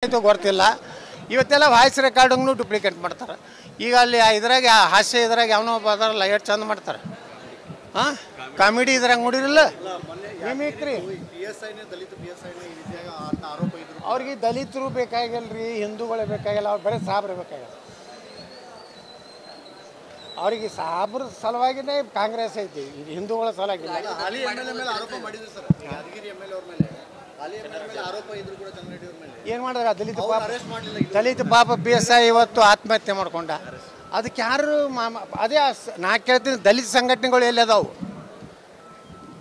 ಇದು ಗೊತ್ತಿಲ್ಲ. ಇವತ್ತೆಲ್ಲ ವಾಯ್ಸ್ ರೆಕಾರ್ಡಿಂಗ್ನು ಡೂಪ್ಲಿಕೇಟ್ ಮಾಡ್ತಾರೆ. ಈಗ ಅಲ್ಲಿ ಇದ್ರಾಗ ಹಾಸ್ಯ ಇದ್ರಾಗ ಯಾವನೋ ಬದಾರಲ್ಲ ಎಷ್ಟು ಚಂದ ಮಾಡ್ತಾರೆ. ಹಾಂ, ಕಾಮಿಡಿ ಇದ್ರಾಗ ನೋಡಿರಲ್ಲ ಮಿಮಿಕ್ರಿ. ಅವ್ರಿಗೆ ದಲಿತರು ಬೇಕಾಗಿಲ್ಲರಿ, ಹಿಂದೂಗಳೇ ಬೇಕಾಗಿಲ್ಲ, ಅವ್ರು ಬರೀ ಸಾಬ್ರೆ ಬೇಕಾಗಿಲ್ಲ. ಅವ್ರಿಗೆ ಸಾಬ್ರ ಸಲುವಾಗಿನೇ ಕಾಂಗ್ರೆಸ್ ಐತಿ, ಹಿಂದೂಗಳ ಸಲುವಾಗಿಲ್ಲ. ಏನು ಮಾಡಿದ್ರೆ ದಲಿತ ಪಾಪ BSI ಇವತ್ತು ಆತ್ಮಹತ್ಯೆ ಮಾಡ್ಕೊಂಡ. ಅದಕ್ಕೆ ಯಾರು ಅದೇ ನಾ ಕೇಳ್ತೀನಿ, ದಲಿತ ಸಂಘಟನೆಗಳು ಎಲ್ಲಿದಾವು?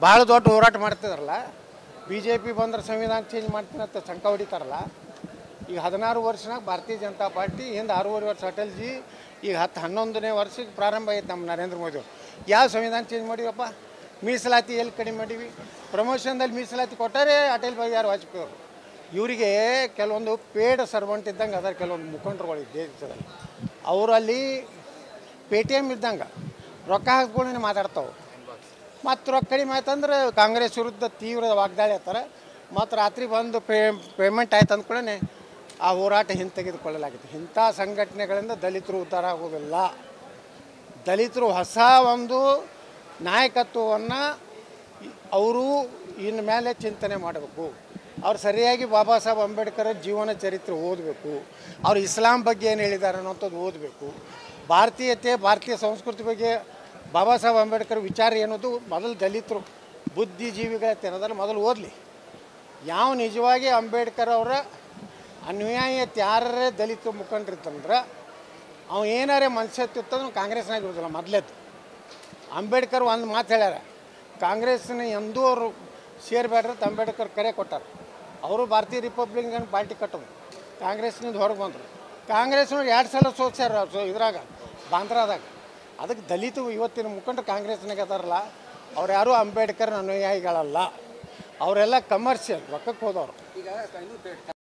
ಭಾಳ ದೊಡ್ಡ ಹೋರಾಟ ಮಾಡ್ತಿದಾರಲ್ಲ. BJP ಬಂದ್ರೆ ಸಂವಿಧಾನ ಚೇಂಜ್ ಮಾಡ್ತೀನಿ ಅಂತ ಶಂಕ ಹೊಡಿತಾರಲ್ಲ. ಈಗ 16 ವರ್ಷನಾಗ ಭಾರತೀಯ ಜನತಾ ಪಾರ್ಟಿ, ಹಿಂದೆ 6.5 ವರ್ಷ ಅಟಲ್ಜಿ, ಈಗ 10-11ನೇ ವರ್ಷಕ್ಕೆ ಪ್ರಾರಂಭ ಆಯ್ತು ನಮ್ಮ ನರೇಂದ್ರ ಮೋದಿ. ಯಾವ ಸಂವಿಧಾನ ಚೇಂಜ್ ಮಾಡಿವಪ್ಪ? ಮೀಸಲಾತಿ ಎಲ್ಲಿ ಕಡಿಮೆ ಮಾಡೀವಿ? ಪ್ರಮೋಷನ್ದಲ್ಲಿ ಮೀಸಲಾತಿ ಕೊಟ್ಟಾರೆ ಅಟಲ್ ಬಿಹಾರಿ ವಾಜಪೇಯಿ ಅವರು. ಇವರಿಗೆ ಕೆಲವೊಂದು ಪೇಡ್ ಸರ್ವೆಂಟ್ ಇದ್ದಂಗೆ ಅದರ ಕೆಲವೊಂದು ಮುಖಂಡರುಗಳು ದೇಶದಲ್ಲಿ. ಅವರು ಅಲ್ಲಿ PTM ಇದ್ದಂಗೆ ರೊಕ್ಕ ಹಾಕ್ಕೊಂಡು ಮಾತಾಡ್ತಾವೆ. ಮತ್ತು ರೊಕ್ಕ ಕಡಿಮೆ ಆಯ್ತಂದ್ರೆ ಕಾಂಗ್ರೆಸ್ ವಿರುದ್ಧ ತೀವ್ರ ವಾಗ್ದಾಳಿ ಆಗ್ತಾರೆ. ಮತ್ತು ರಾತ್ರಿ ಬಂದು ಪೇಮೆಂಟ್ ಆಯ್ತು ಅಂದ್ಕೊಳ್ಳೇ ಆ ಹೋರಾಟ ಹಿಂತೆಗೆದುಕೊಳ್ಳಲಾಗಿದೆ. ಇಂಥ ಸಂಘಟನೆಗಳಿಂದ ದಲಿತರು ಉದ್ಧಾರ ಆಗೋದಿಲ್ಲ. ದಲಿತರು ಹೊಸ ಒಂದು ನಾಯಕತ್ವವನ್ನು ಅವರು ಇನ್ನು ಮೇಲೆ ಚಿಂತನೆ ಮಾಡಬೇಕು. ಅವ್ರು ಸರಿಯಾಗಿ ಬಾಬಾ ಸಾಹೇಬ್ ಅಂಬೇಡ್ಕರ್ ಜೀವನ ಚರಿತ್ರೆ ಓದಬೇಕು. ಅವ್ರು ಇಸ್ಲಾಂ ಬಗ್ಗೆ ಏನು ಹೇಳಿದ್ದಾರೆ ಅನ್ನೋಂಥದ್ದು ಓದಬೇಕು. ಭಾರತೀಯತೆ, ಭಾರತೀಯ ಸಂಸ್ಕೃತಿ ಬಗ್ಗೆ ಬಾಬಾ ಸಾಹೇಬ್ ಅಂಬೇಡ್ಕರ್ ವಿಚಾರ ಏನೋದು ಮೊದಲು ದಲಿತರು ಬುದ್ಧಿಜೀವಿಗಳ ತಿನ್ನೋದನ್ನು ಮೊದಲು ಓದಲಿ. ಯಾವ ನಿಜವಾಗಿ ಅಂಬೇಡ್ಕರ್ ಅವರ ಅನ್ಯಾಯತೆ ಯಾರೇ ದಲಿತ ಮುಖಂಡರಿತ್ತಂದ್ರೆ ಅವ ಏನಾರೇ ಮನುಷ್ಯತ್ವ ಇತ್ತಂದ್ರೆ ಕಾಂಗ್ರೆಸ್ನಾಗ ಇರೋದಿಲ್ಲ. ಮೊದಲೇದು ಅಂಬೇಡ್ಕರ್ ಒಂದು ಮಾತು ಹೇಳ್ಯಾರ, ಕಾಂಗ್ರೆಸ್ನ ಎಂದೂ ಅವರು ಸೇರಬೇಡ್ರಿ ಅಂತ ಅಂಬೇಡ್ಕರ್ ಕರೆ ಕೊಟ್ಟಾರೆ. ಅವರು ಭಾರತೀಯ ರಿಪಬ್ಲಿಕನ್ ಪಾರ್ಟಿ ಕಟ್ಟೋದು, ಕಾಂಗ್ರೆಸ್ನಿಂದ ಹೊರಗೆ ಬಂದರು. ಕಾಂಗ್ರೆಸ್ನವ್ರು 2 ಸಲ ಸೋಲ್ಸ್ಯಾರ ಇದ್ರಾಗ ಬಾಂದ್ರಾದಾಗ. ಅದಕ್ಕೆ ದಲಿತ ಇವತ್ತಿನ ಮುಖಂಡರು ಕಾಂಗ್ರೆಸ್ನಾಗ ಅದಾರಲ್ಲ, ಅವ್ರು ಯಾರೂ ಅಂಬೇಡ್ಕರ್ ಅನುಯಾಯಿಗಳಲ್ಲ. ಅವರೆಲ್ಲ ಕಮರ್ಷಿಯಲ್ ರೊಕ್ಕಕ್ಕೆ ಹೋದವರು.